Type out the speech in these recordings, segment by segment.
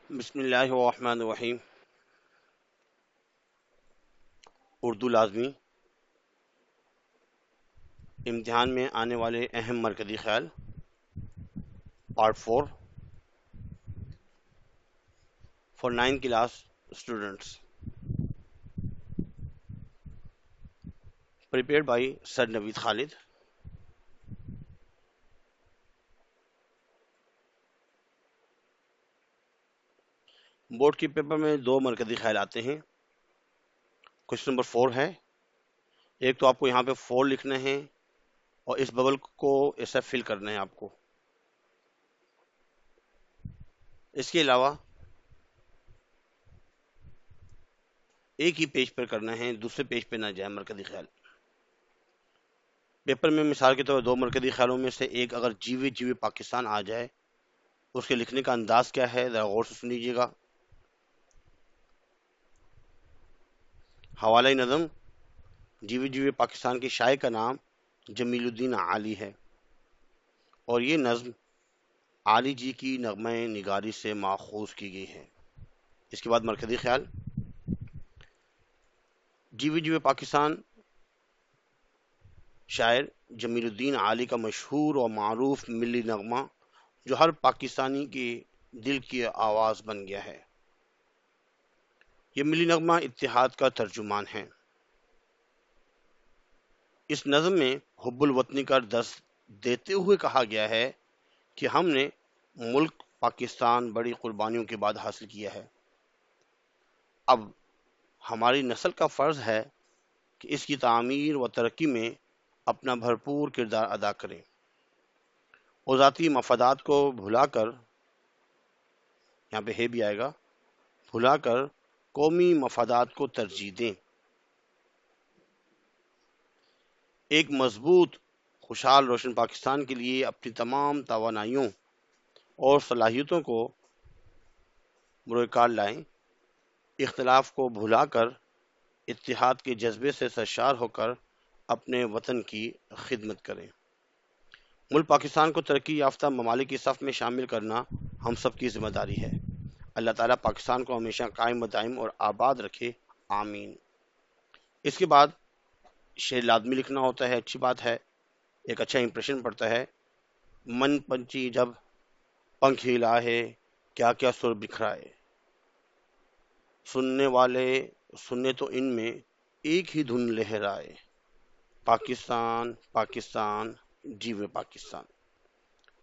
بسم اللہ الرحمن الرحیم۔ اردو لازمی امتحان میں آنے والے اہم مرکزی خیال part 4 for 9 class students prepared by sir Naveed Khalid. Board کے پیپر میں 2 مرکزی خیال آتے ہیں۔ کوشچن نمبر 4 ہے، ایک تو آپ کو یہاں پہ 4 لکھنا ہے اور اس ببل کو ایسا فل کرنا ہے آپ کو۔ اس کے علاوہ ایک ہی پیج پر کرنا ہے، دوسرے پیج پہ نہ جائے مرکزی خیال۔ پیپر میں مثال کے طور پر 2 مرکزی خیالوں میں سے ایک اگر جیوے پاکستان آ جائے، اس کے لکھنے کا انداز کیا ہے ذرا غور سے سن لیجیے گا۔ حوالہ نظم جیوے پاکستان کے شاعر کا نام جمیل الدین عالی ہے اور یہ نظم عالی جی کی نغمہ نگاری سے ماخوذ کی گئی ہے۔ اس کے بعد مرکزی خیال، جیوے پاکستان شاعر جمیل الدین عالی کا مشہور اور معروف ملی نغمہ جو ہر پاکستانی کے دل کی آواز بن گیا ہے۔ یہ ملی نغمہ اتحاد کا ترجمان ہے۔ اس نظم میں حب الوطنی کا درس دیتے ہوئے کہا گیا ہے کہ ہم نے ملک پاکستان بڑی قربانیوں کے بعد حاصل کیا ہے، اب ہماری نسل کا فرض ہے کہ اس کی تعمیر و ترقی میں اپنا بھرپور کردار ادا کریں اور ذاتی مفادات کو بھلا کر، یہاں پہ ہے بھی آئے گا، بھلا کر قومی مفادات کو ترجیح دیں۔ ایک مضبوط خوشحال روشن پاکستان کے لیے اپنی تمام توانائیوں اور صلاحیتوں کو بروئے کار لائیں، اختلاف کو بھلا کر اتحاد کے جذبے سے سرشار ہو کر اپنے وطن کی خدمت کریں۔ ملک پاکستان کو ترقی یافتہ ممالک کی صف میں شامل کرنا ہم سب کی ذمہ داری ہے۔ اللہ تعالیٰ پاکستان کو ہمیشہ قائم و دائم اور آباد رکھے، آمین۔ اس کے بعد شعر لازمی لکھنا ہوتا ہے، اچھی بات ہے، ایک اچھا امپریشن پڑتا ہے۔ من پنچی جب پنکھ ہلا ہے، کیا کیا سر بکھرائے، سننے والے سننے تو ان میں ایک ہی دھن لہرائے، پاکستان پاکستان جیوے پاکستان۔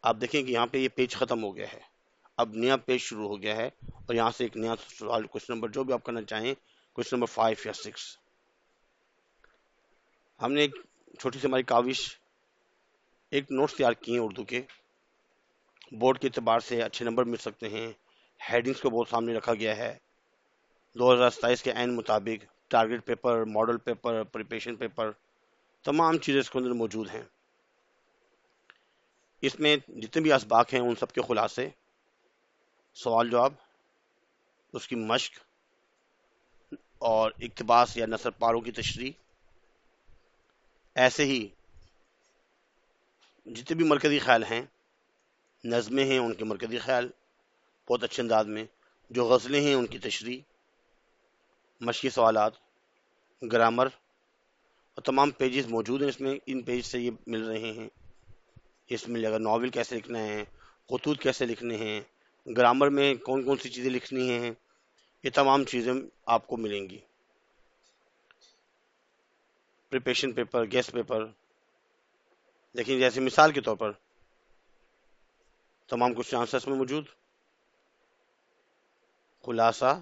آپ دیکھیں کہ یہاں پہ یہ پیج ختم ہو گیا ہے، اب نیا پیج شروع ہو گیا ہے اور یہاں سے ایک نیا سوال، کوشچن نمبر جو بھی آپ کرنا چاہیں، کوشچن نمبر 5 یا 6۔ ہم نے ایک چھوٹی سی ہماری کاوش، ایک نوٹس تیار کیے ہیں اردو کے، بورڈ کے اعتبار سے اچھے نمبر مل سکتے ہیں۔ ہیڈنگز کو بہت سامنے رکھا گیا ہے، 2027 کے عین مطابق target paper, model paper, preparation paper, تمام چیزیں اس کے اندر موجود ہیں۔ اس میں جتنے بھی اسباق ہیں ان سب کے خلاصے، سوال جواب، اس کی مشق اور اقتباس یا نثر پاروں کی تشریح، ایسے ہی جتنے بھی مرکزی خیال ہیں، نظمیں ہیں ان کے مرکزی خیال بہت اچھے انداز میں، جو غزلیں ہیں ان کی تشریح، مشقی سوالات، گرامر، اور تمام پیجز موجود ہیں اس میں، ان پیج سے یہ مل رہے ہیں۔ اس میں اگر ناول کیسے لکھنا ہے، خطوط کیسے لکھنے ہیں، گرامر میں کون کون سی چیزیں لکھنی ہیں، یہ تمام چیزیں آپ کو ملیں گی۔ پریپریشن پیپر، گیسٹ پیپر، لیکن جیسے مثال کے طور پر تمام کچھ آنسرس میں موجود، خلاصہ،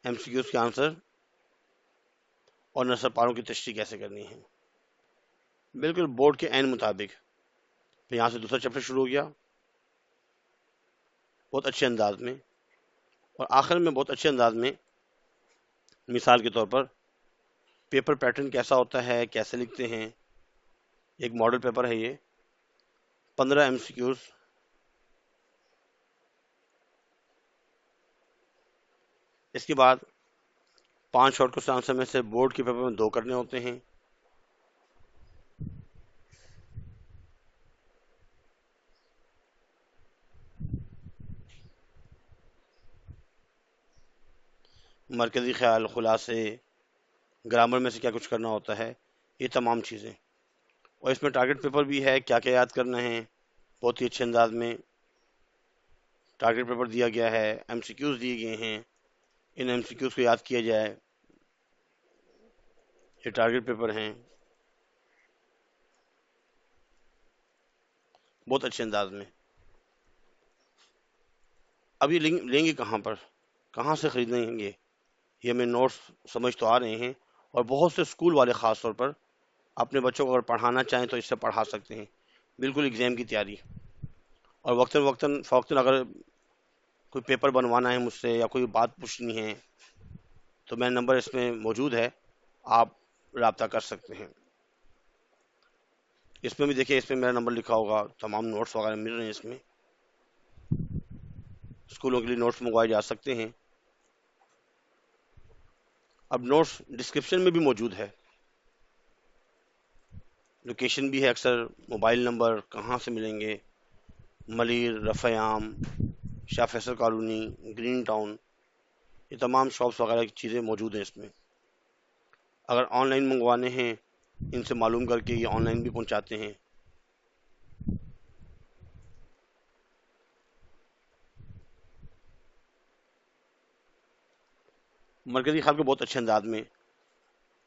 ایم سی کیوز کے آنسر اور نثر پاروں کی تشریح کیسے کرنی ہے، بالکل بورڈ کے عین مطابق۔ پھر یہاں سے دوسرا چیپٹر شروع ہو گیا بہت اچھے انداز میں، اور آخر میں بہت اچھے انداز میں، مثال کے طور پر پیپر پیٹرن کیسا ہوتا ہے، کیسے لکھتے ہیں۔ ایک ماڈل پیپر ہے یہ، 15 ایم سی کیوز، اس کے بعد 5 شارٹ کوسچن آنسر میں سے بورڈ کے پیپر میں 2 کرنے ہوتے ہیں۔ مرکزی خیال، خلاصے، گرامر میں سے کیا کچھ کرنا ہوتا ہے، یہ تمام چیزیں. اور اس میں ٹارگٹ پیپر بھی ہے، کیا کیا یاد کرنا ہے، بہت ہی اچھے انداز میں ٹارگٹ پیپر دیا گیا ہے، ایم سی کیوز دیے گئے ہیں، ان ایم سی کیوز کو یاد کیا جائے. یہ ٹارگٹ پیپر ہیں بہت اچھے انداز میں. اب یہ لیں گے کہاں پر، کہاں سے خریدیں گے؟ یہ ہمیں نوٹس سمجھ تو آ رہے ہیں، اور بہت سے اسکول والے خاص طور پر اپنے بچوں کو اگر پڑھانا چاہیں تو اس سے پڑھا سکتے ہیں، بالکل ایگزام کی تیاری. اور وقتاً فوقتاً اگر کوئی پیپر بنوانا ہے مجھ سے یا کوئی بات پوچھنی ہے تو میرا نمبر اس میں موجود ہے، آپ رابطہ کر سکتے ہیں. اس میں بھی دیکھیں، اس میں میرا نمبر لکھا ہوگا، تمام نوٹس وغیرہ مل رہے ہیں. اس میں اسکولوں کے لیے نوٹس منگوائے جا سکتے ہیں. اب نوٹس ڈسکرپشن میں بھی موجود ہے، لوکیشن بھی ہے، اکثر موبائل نمبر کہاں سے ملیں گے، ملیر، رفع عام، شاہ فیصل کالونی، گرین ٹاؤن، یہ تمام شاپس وغیرہ کی چیزیں موجود ہیں اس میں. اگر آن لائن منگوانے ہیں ان سے معلوم کر کے یہ آن لائن بھی پہنچاتے ہیں. مرکزی خیال کو بہت اچھے انداز میں.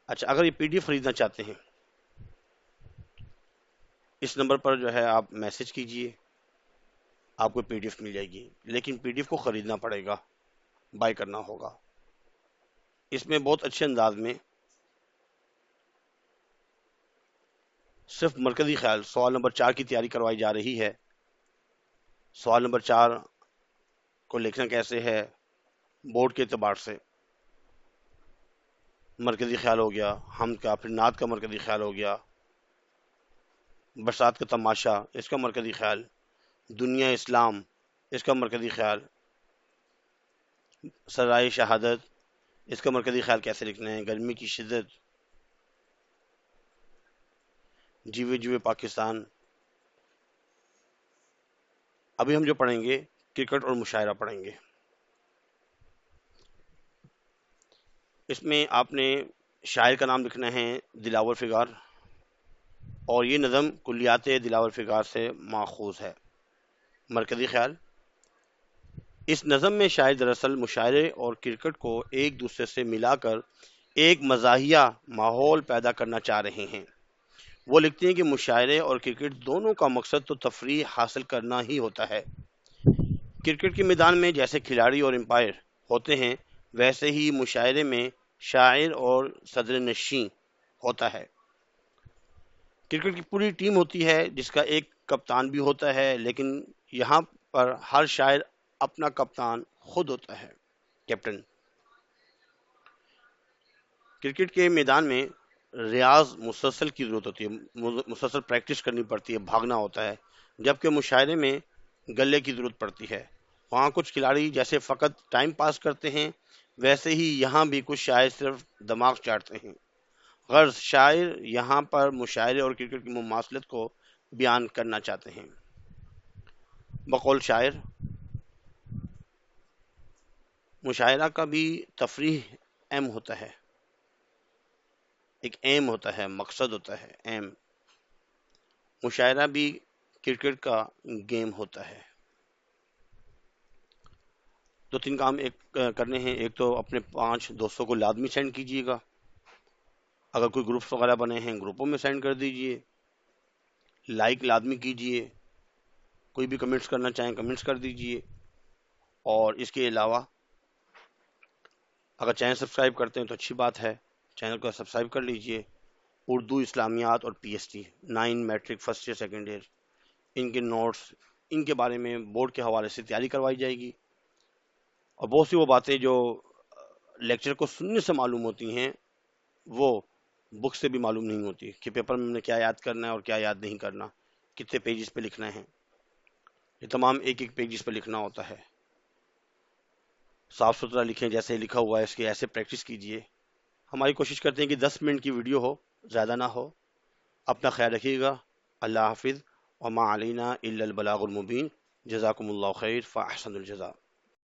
اچھا، اگر یہ پی ڈی ایف خریدنا چاہتے ہیں، اس نمبر پر جو ہے آپ میسج کیجئے، آپ کو پی ڈی ایف مل جائے گی، لیکن پی ڈی ایف کو خریدنا پڑے گا، بائی کرنا ہوگا. اس میں بہت اچھے انداز میں صرف مرکزی خیال سوال نمبر 4 کی تیاری کروائی جا رہی ہے. سوال نمبر 4 کو لکھنا کیسے ہے، بورڈ کے اعتبار سے مرکزی خیال ہو گیا، حمد کا، پھر نعت کا مرکزی خیال ہو گیا، برسات کا تماشا اس کا مرکزی خیال، دنیا اسلام اس کا مرکزی خیال، سرائے شہادت اس کا مرکزی خیال کیسے لکھنا ہے، گرمی کی شدت، جیوے جیوے پاکستان. ابھی ہم جو پڑھیں گے کرکٹ اور مشاعرہ پڑھیں گے. اس میں آپ نے شاعر کا نام لکھنا ہے دلاور فگار، اور یہ نظم کلیات دلاور فگار سے ماخوذ ہے. مرکزی خیال، اس نظم میں شاعر دراصل مشاعرے اور کرکٹ کو ایک دوسرے سے ملا کر ایک مزاحیہ ماحول پیدا کرنا چاہ رہے ہیں. وہ لکھتے ہیں کہ مشاعرے اور کرکٹ دونوں کا مقصد تو تفریح حاصل کرنا ہی ہوتا ہے. کرکٹ کے میدان میں جیسے کھلاڑی اور امپائر ہوتے ہیں، ویسے ہی مشاعرے میں شاعر اور صدر نشین ہوتا ہے. کرکٹ کی پوری ٹیم ہوتی ہے جس کا ایک کپتان بھی ہوتا ہے، لیکن یہاں پر ہر شاعر اپنا کپتان خود ہوتا ہے، کیپٹن. کرکٹ کے میدان میں ریاض مسلسل کی ضرورت ہوتی ہے، مسلسل پریکٹس کرنی پڑتی ہے، بھاگنا ہوتا ہے، جبکہ مشاعرے میں گلے کی ضرورت پڑتی ہے. وہاں کچھ کھلاڑی جیسے فقط ٹائم پاس کرتے ہیں، ویسے ہی یہاں بھی کچھ شاعر صرف دماغ چاٹتے ہیں. غرض شاعر یہاں پر مشاعرے اور کرکٹ کی مماثلت کو بیان کرنا چاہتے ہیں. بقول شاعر، مشاعرہ کا بھی تفریح اہم ہوتا ہے، ایک ایم ہوتا ہے، مقصد ہوتا ہے، ایم. مشاعرہ بھی کرکٹ کا گیم ہوتا ہے. 2-3 کام ایک کرنے ہیں. ایک تو اپنے 5 دوستوں کو لازمی سینڈ کیجیے گا، اگر کوئی گروپس وغیرہ بنے ہیں گروپوں میں سینڈ کر دیجئے، لائک لازمی کیجئے، کوئی بھی کمنٹس کرنا چاہیں کمنٹس کر دیجئے. اور اس کے علاوہ اگر چینل سبسکرائب کرتے ہیں تو اچھی بات ہے، چینل کو سبسکرائب کر لیجئے. اردو اسلامیات اور P S T 9 matric first year second year, ان کے نوٹس، ان کے بارے میں بورڈ کے حوالے سے تیاری کروائی جائے گی. اور بہت سی وہ باتیں جو لیکچر کو سننے سے معلوم ہوتی ہیں وہ بک سے بھی معلوم نہیں ہوتی، کہ پیپر میں ہم نے کیا یاد کرنا ہے اور کیا یاد نہیں کرنا، کتنے پیجز پہ لکھنا ہے. یہ تمام ایک ایک پیجز پہ لکھنا ہوتا ہے. صاف ستھرا لکھیں، جیسے لکھا ہوا ہے اس کی ایسے پریکٹس کیجئے. ہماری کوشش کرتے ہیں کہ 10 منٹ کی ویڈیو ہو، زیادہ نہ ہو. اپنا خیال رکھیے گا. اللہ حافظ. وما علینا الا البلاغ المبین. جزاکم اللہ خیر فاحسن الجزاء.